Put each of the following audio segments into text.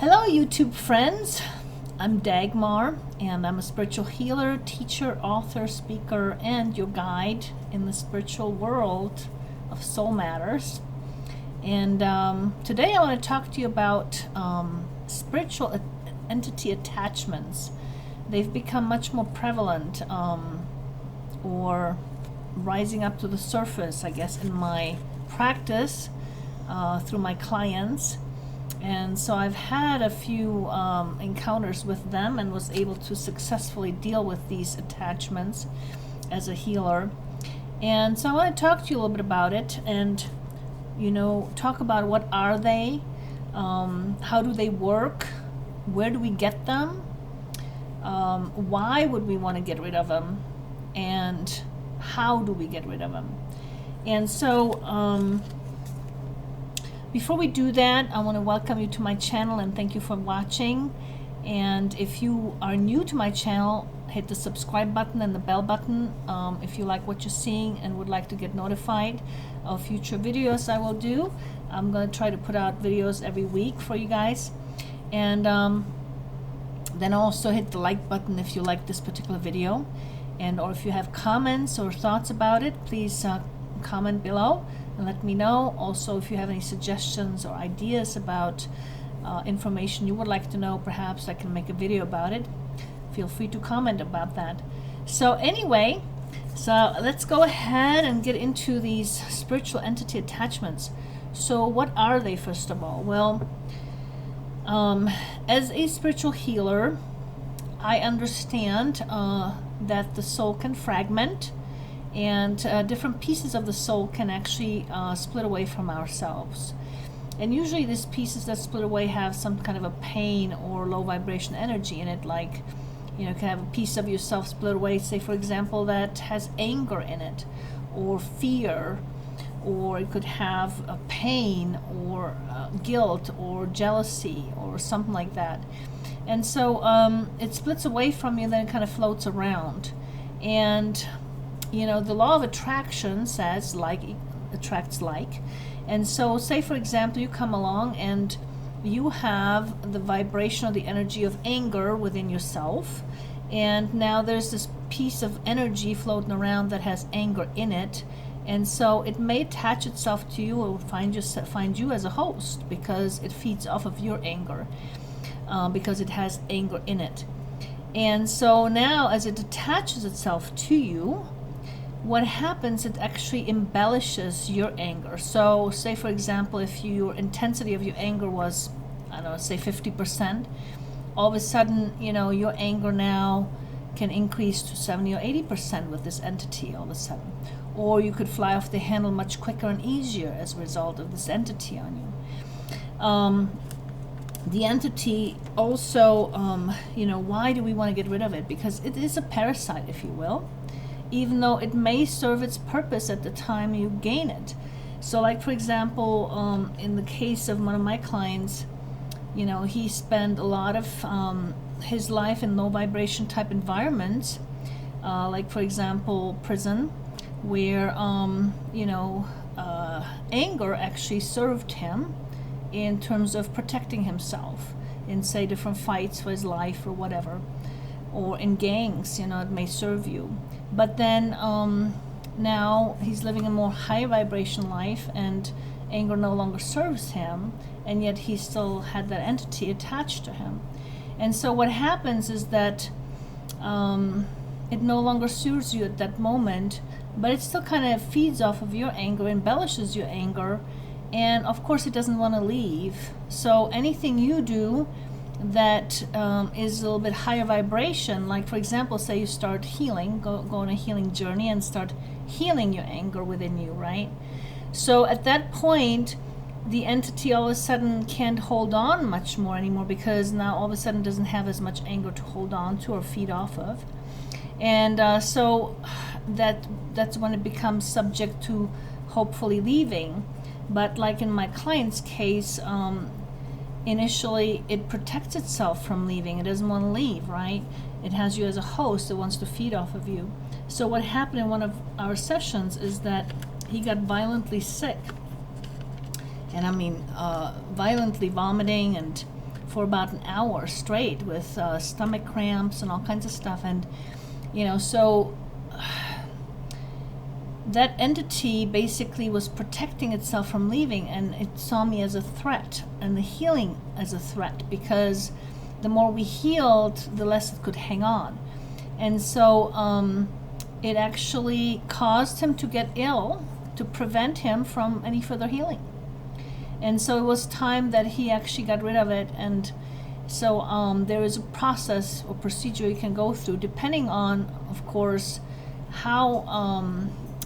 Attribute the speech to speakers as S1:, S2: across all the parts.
S1: Hello YouTube friends, I'm Dagmar and I'm a spiritual healer, teacher, author, speaker, and your guide in the spiritual world of soul matters. And today I want to talk to you about spiritual entity attachments. They've become much more prevalent or rising up to the surface, I guess, in my practice through my clients. And so I've had a few encounters with them and was able to successfully deal with these attachments as a healer. And so I want to talk to you a little bit about it and, talk about what are they, how do they work, where do we get them, why would we want to get rid of them, and how do we get rid of them. And so before we do that, I want to welcome you to my channel and thank you for watching. And if you are new to my channel, hit the subscribe button and the bell button if you like what you're seeing and would like to get notified of future videos I will do. I'm going to try to put out videos every week for you guys. And then also hit the like button if you like this particular video. And or if you have comments or thoughts about it, please comment below and let me know. Also, if you have any suggestions or ideas about information you would like to know, perhaps I can make a video about it. Feel free to comment about that. So anyway, so let's go ahead and get into these spiritual entity attachments. So what are they, first of all? Well, as a spiritual healer, I understand that the soul can fragment, and different pieces of the soul can actually split away from ourselves. And usually these pieces that split away have some kind of a pain or low vibration energy in it, like, you can have a piece of yourself split away, say for example, that has anger in it, or fear, or it could have a pain, or guilt, or jealousy, or something like that. And so it splits away from you, and then it kind of floats around. And the law of attraction says like attracts like. And so say for example you come along and you have the vibration or the energy of anger within yourself, and now there's this piece of energy floating around that has anger in it, and so it may attach itself to you or find you as a host because it feeds off of your anger, because it has anger in it. And so now as it attaches itself to you, what happens, it actually embellishes your anger. So say for example, if your intensity of your anger was, I don't know, say 50%, all of a sudden, your anger now can increase to 70 or 80% with this entity all of a sudden. Or you could fly off the handle much quicker and easier as a result of this entity on you. The entity also, why do we want to get rid of it? Because it is a parasite, if you will, even though it may serve its purpose at the time you gain it. So like for example, in the case of one of my clients, he spent a lot of his life in low vibration type environments, like for example prison, where anger actually served him in terms of protecting himself in, say, different fights for his life or whatever, or in gangs, it may serve you. But then now he's living a more high vibration life and anger no longer serves him, and yet he still had that entity attached to him. And so what happens is that it no longer serves you at that moment, but it still kind of feeds off of your anger, embellishes your anger, and of course it doesn't want to leave. So anything you do that is a little bit higher vibration, like for example, say you start healing, go on a healing journey and start healing your anger within you, right? So at that point, the entity all of a sudden can't hold on much more anymore, because now all of a sudden doesn't have as much anger to hold on to or feed off of. And so that's when it becomes subject to hopefully leaving. But like in my client's case, initially it protects itself from leaving. It doesn't want to leave, right? It has you as a host. It wants to feed off of you. So what happened in one of our sessions is that he got violently sick, and I mean violently vomiting and for about an hour straight with stomach cramps and all kinds of stuff. And so that entity basically was protecting itself from leaving, and it saw me as a threat and the healing as a threat, because the more we healed, the less it could hang on. And so it actually caused him to get ill to prevent him from any further healing. And so it was time that he actually got rid of it. And so there is a process or procedure you can go through, depending on, of course, how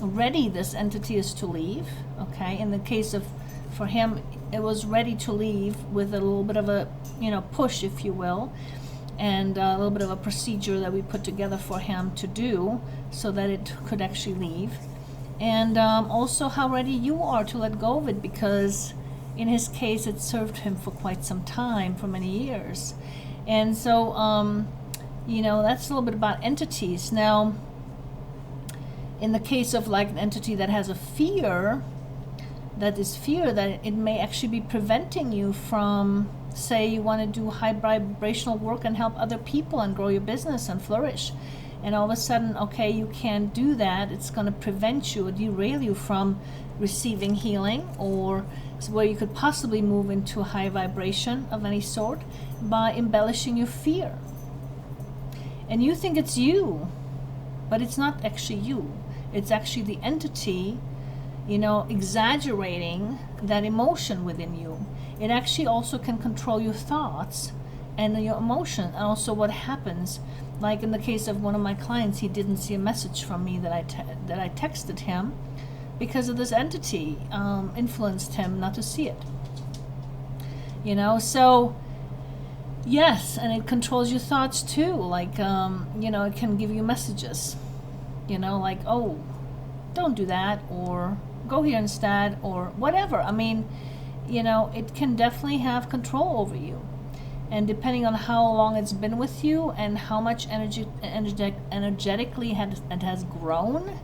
S1: ready this entity is to leave. Okay, in the case of, for him, it was ready to leave with a little bit of a push, if you will, and a little bit of a procedure that we put together for him to do so that it could actually leave. And also how ready you are to let go of it, because in his case it served him for quite some time, for many years. And so that's a little bit about entities. Now, in the case of like an entity that has a fear, that it may actually be preventing you from, say you want to do high vibrational work and help other people and grow your business and flourish, and all of a sudden, okay, you can't do that. It's going to prevent you or derail you from receiving healing, or where you could possibly move into a high vibration of any sort by embellishing your fear. And you think it's you, but it's not actually you. It's actually the entity, exaggerating that emotion within you. It actually also can control your thoughts and your emotion, and also what happens. Like in the case of one of my clients, he didn't see a message from me that I texted him, because of this entity influenced him not to see it. So yes, and it controls your thoughts too. Like it can give you messages, like, oh, don't do that, or go here instead, or whatever. I mean, it can definitely have control over you. And depending on how long it's been with you and how much energetically it has grown,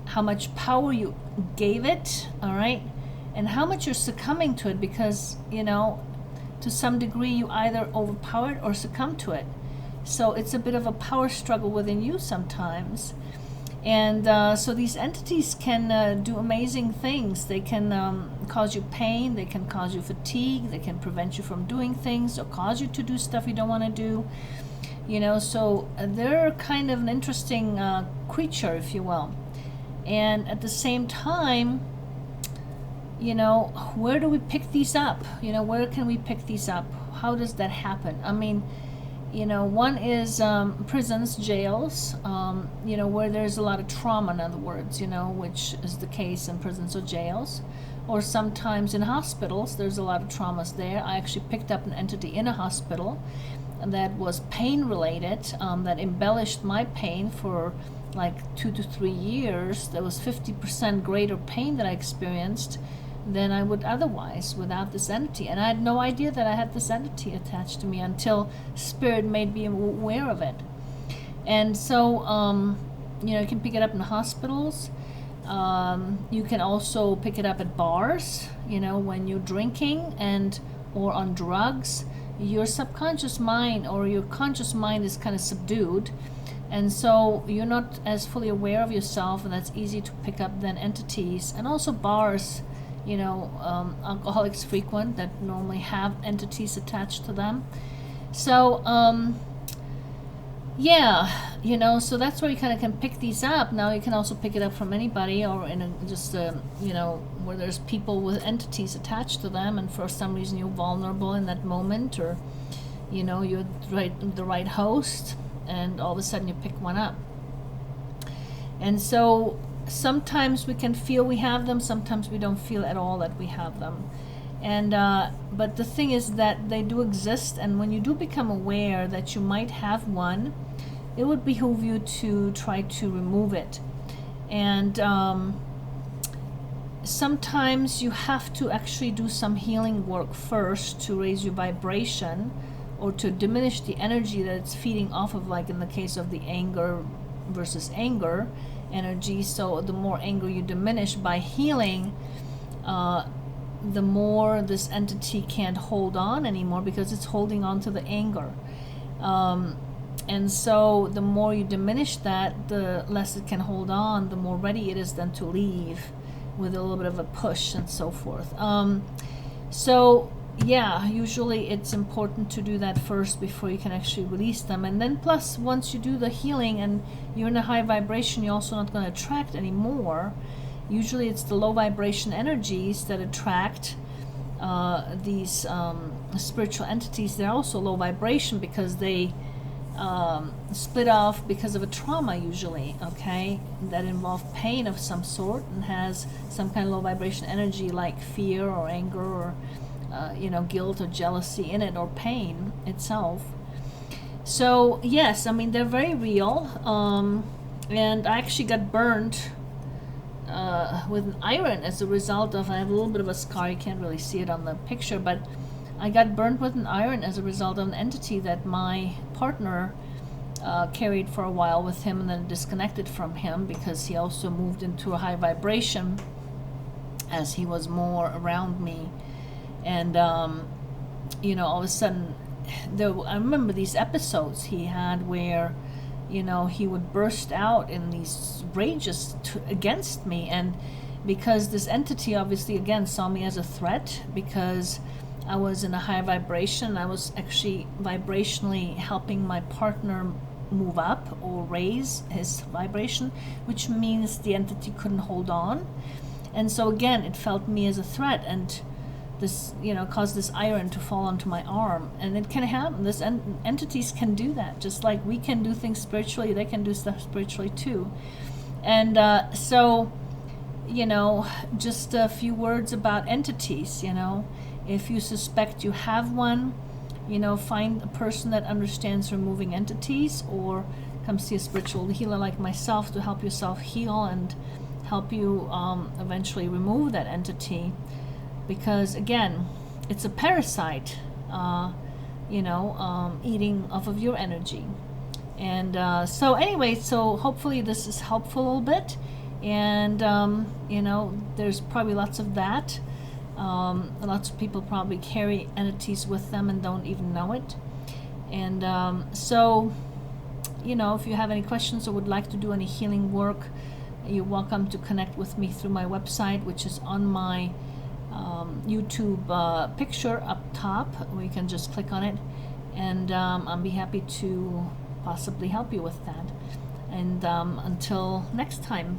S1: how much power you gave it, all right, and how much you're succumbing to it, because, to some degree you either overpower it or succumb to it. So it's a bit of a power struggle within you sometimes. And so these entities can do amazing things. They can cause you pain, they can cause you fatigue, they can prevent you from doing things or cause you to do stuff you don't want to do. So they're kind of an interesting creature, if you will. And at the same time, where do we pick these up? Where can we pick these up? How does that happen? I mean, one is prisons, jails, where there's a lot of trauma, in other words, which is the case in prisons or jails. Or sometimes in hospitals, there's a lot of traumas there. I actually picked up an entity in a hospital that was pain related, that embellished my pain for like 2 to 3 years. There was 50% greater pain that I experienced than I would otherwise without this entity. And I had no idea that I had this entity attached to me until Spirit made me aware of it. And so, you can pick it up in hospitals. You can also pick it up at bars, when you're drinking or on drugs. Your subconscious mind or your conscious mind is kind of subdued. And so you're not as fully aware of yourself, and that's easy to pick up than entities. And also bars, alcoholics frequent that normally have entities attached to them. So, so that's where you kind of can pick these up. Now you can also pick it up from anybody, or in where there's people with entities attached to them, and for some reason you're vulnerable in that moment, or, you're the right host, and all of a sudden you pick one up. And so sometimes we can feel we have them, sometimes we don't feel at all that we have them. And but the thing is that they do exist, and when you do become aware that you might have one, it would behoove you to try to remove it. And sometimes you have to actually do some healing work first to raise your vibration, or to diminish the energy that it's feeding off of, like in the case of the anger versus anger energy. So the more anger you diminish by healing, the more this entity can't hold on anymore, because it's holding on to the anger. And so the more you diminish that, the less it can hold on, the more ready it is then to leave with a little bit of a push and so forth. So yeah, usually it's important to do that first before you can actually release them. And then plus, once you do the healing and you're in a high vibration, you're also not going to attract anymore. Usually it's the low vibration energies that attract these spiritual entities. They're also low vibration because they split off because of a trauma, usually, okay, that involved pain of some sort and has some kind of low vibration energy like fear or anger or guilt or jealousy in it, or pain itself. So yes, I mean, they're very real. And I actually got burned with an iron as a result of, I have a little bit of a scar, you can't really see it on the picture, but I got burned with an iron as a result of an entity that my partner carried for a while with him, and then disconnected from him because he also moved into a high vibration as he was more around me. And all of a sudden, I remember these episodes he had where he would burst out in these rages against me. And because this entity obviously again saw me as a threat, because I was in a high vibration, I was actually vibrationally helping my partner move up or raise his vibration, which means the entity couldn't hold on. And so again, it felt me as a threat, and this caused this iron to fall onto my arm. And it can happen. This entities can do that, just like we can do things spiritually, they can do stuff spiritually too. And so just a few words about entities. If you suspect you have one, find a person that understands removing entities, or come see a spiritual healer like myself to help yourself heal and help you eventually remove that entity. Because again, it's a parasite, eating off of your energy. And so anyway, so hopefully this is helpful a little bit. And there's probably lots of that. Lots of people probably carry entities with them and don't even know it. And so if you have any questions or would like to do any healing work, you're welcome to connect with me through my website, which is on my YouTube picture up top, where you can just click on it, and I'll be happy to possibly help you with that. And until next time.